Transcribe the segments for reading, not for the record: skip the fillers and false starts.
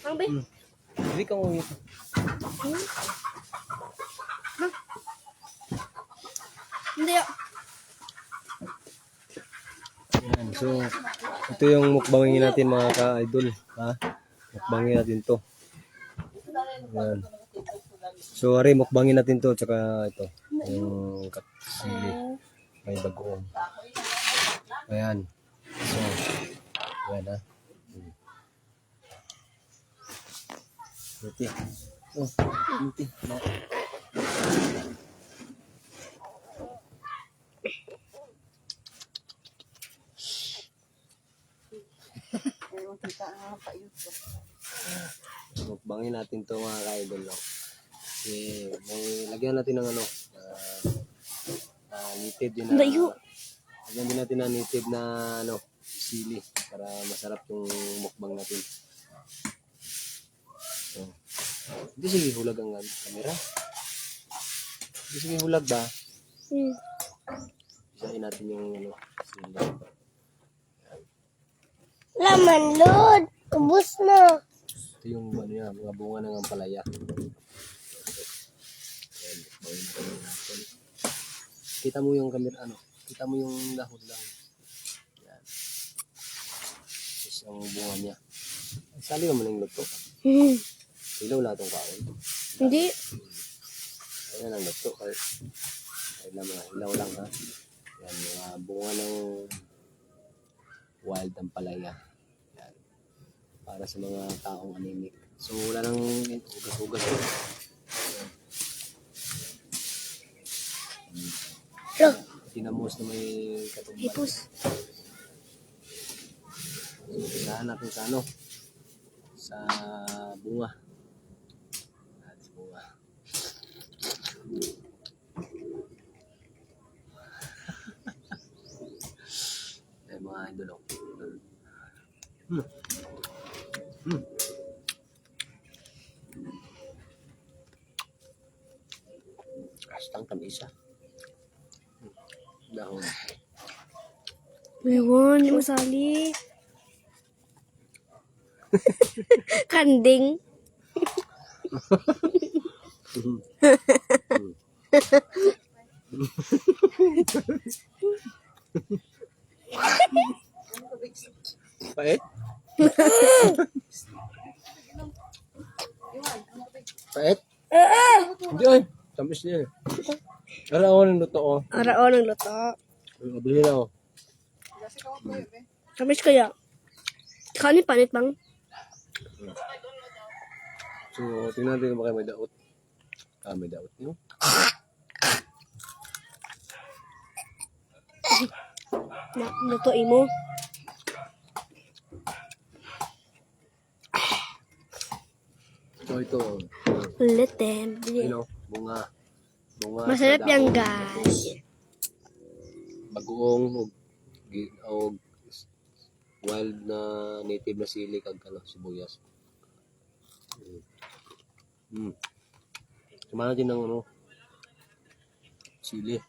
Ang ba? Hindi ka uwi. Hindi. Yan. So, ito yung mukbangin natin mga ka-idol. Ha? Mukbangin natin to. Yan. So, ari, mukbangin natin to. Tsaka ito. Yung katsili. May bagoong. Ayan. So, ayan ha. Buti. Oh, buti. Mukbangin natin to mga ka-idol. No? May lagyan natin ng ano, native din na, lagyan din natin ng native na ano, sili para masarap yung mukbang natin. So, hindi sige hulag ang camera. Hindi sige hulag ba? Isahin natin yung ano, sili. Laman, Lord. Ubus na. Ito yung ano yan, mga bunga ng ampalaya. Kita mo yung camera, ano? Kita mo yung dahon lang. Yan. Tapos ang bunga niya. Sali mo yung luto. Ilaw na itong kaon. Hindi. Ayan ang luto. Kahit na mga ilaw lang ha. Yan, mga bunga ng wild ampalaya. Yan. Para sa mga taong anemic. So wala nang ugas-ugas. Tinamos na may katumbas. Hipos. So, pisahan natin sa ano? Sa bunga. Sa bunga. Ay, mga idol. Astang kamisa. Dahon. Ewan, di masali. Kanding. Pait? Pait? Hindi ay. Tamis niya. Araon ng luto oh. Araon ng luto. Mabili na oh. Kamis kaya. Kanin panit bang? So, tingnan natin kung baka may daot. May daot no? Luto imo. So, ito. Ulit eh. Ano? Bunga. Bunga. Masarap sa yan daon. guys. Bagoong o wild na native na sili kag ano, sibuyas. Samahan natin ng ano, sili.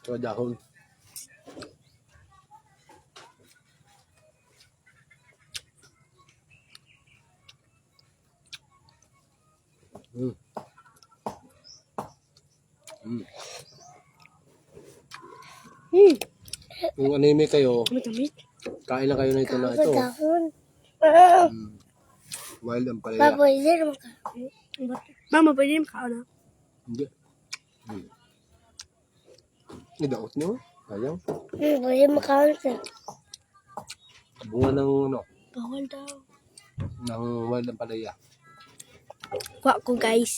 So, dahon. Kung anime kayo, Matamis. kain na kayo na ito na ito. Dahon. Wild ang palaya. Pwede naman ka. Mama, pwede naman ka na. Hindi. Nidaot niyo? Ayaw. Pwede makaon siya. Bunga ng ano, Bawal daw. ng wild ang palaya. Kuha ko guys.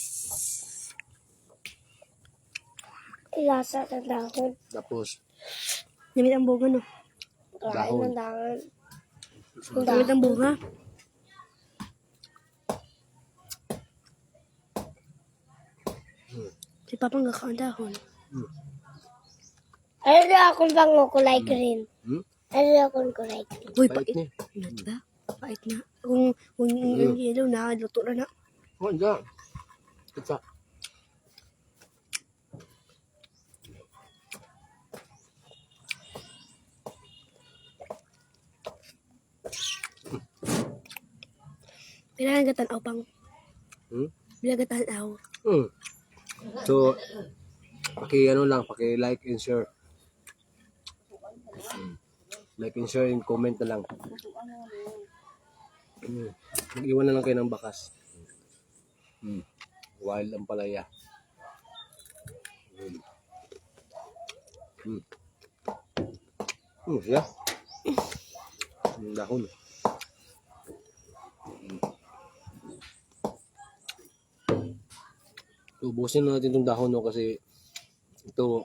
Lasa ng dahon. Tapos, Namit ang bunga no. dahon. Dahon. Namit ang bunga. Si Papa nga kaon dahon. Ano akong bango kulay green? Ano akong kulay green? Uy, Pait pait. niya. Not ba? Pait na. Kung yung yellow na, luto na na. Oh, hindi. Isa. Kailangan gatan pang. Hmm? Bilagatan aw. Hmm. So, paki-like and share. Like and share and comment na lang. Mag-iwan na lang kayo ng bakas. Wild ang palaya. Siya. Yung dahon. Ubusin na natin itong dahon no, kasi ito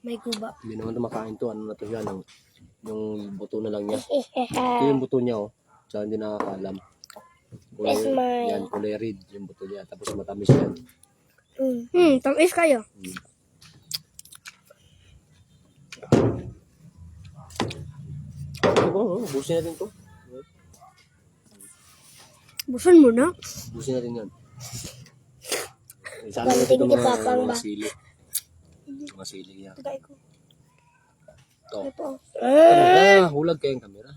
May guba. hindi naman ito makain to. Ano na to siya, yung buto na lang niya. Ito yung buto niya, oh. Tsaka hindi nakakaalam. That's mine. Yan, kulay red yung buto niya. Tapos matamis yan. Tamis kayo. Ubusin natin to. Busan mo na. Ubusin natin yan. Sana natin itong mga sili. Mga sili niya. Tagay ko. Ito. Ito. Hulag kayong kamera.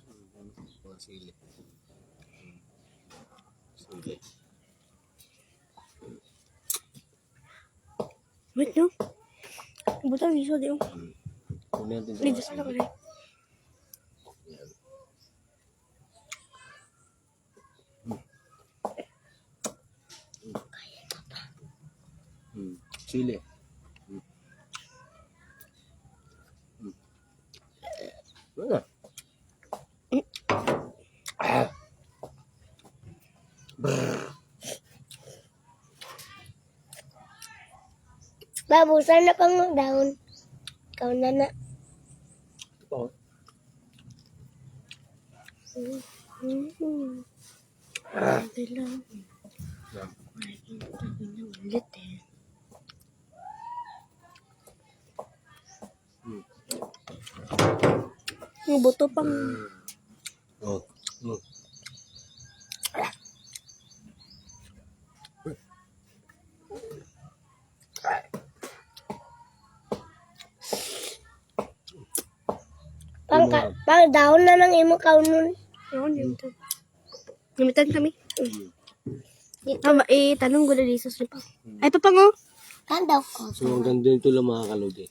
Mga sili. Sili. Wait, no? Butang iso di yung. Kunin natin sa Hindi, mga sa sili. rin. Sili. Mana? Babusan na pang daon. Ikaw na na. Ito. Ito lang. Yan. Ulit eh. Yung buto pang. Oh. Pang daon na ng imo kaunon. Ayun, gamitan. Gamitan kami. Tanong ko na lisos niyo pa. Ay, ito pang oh. Kandaw ko. So hanggang dito lang mga kalodi.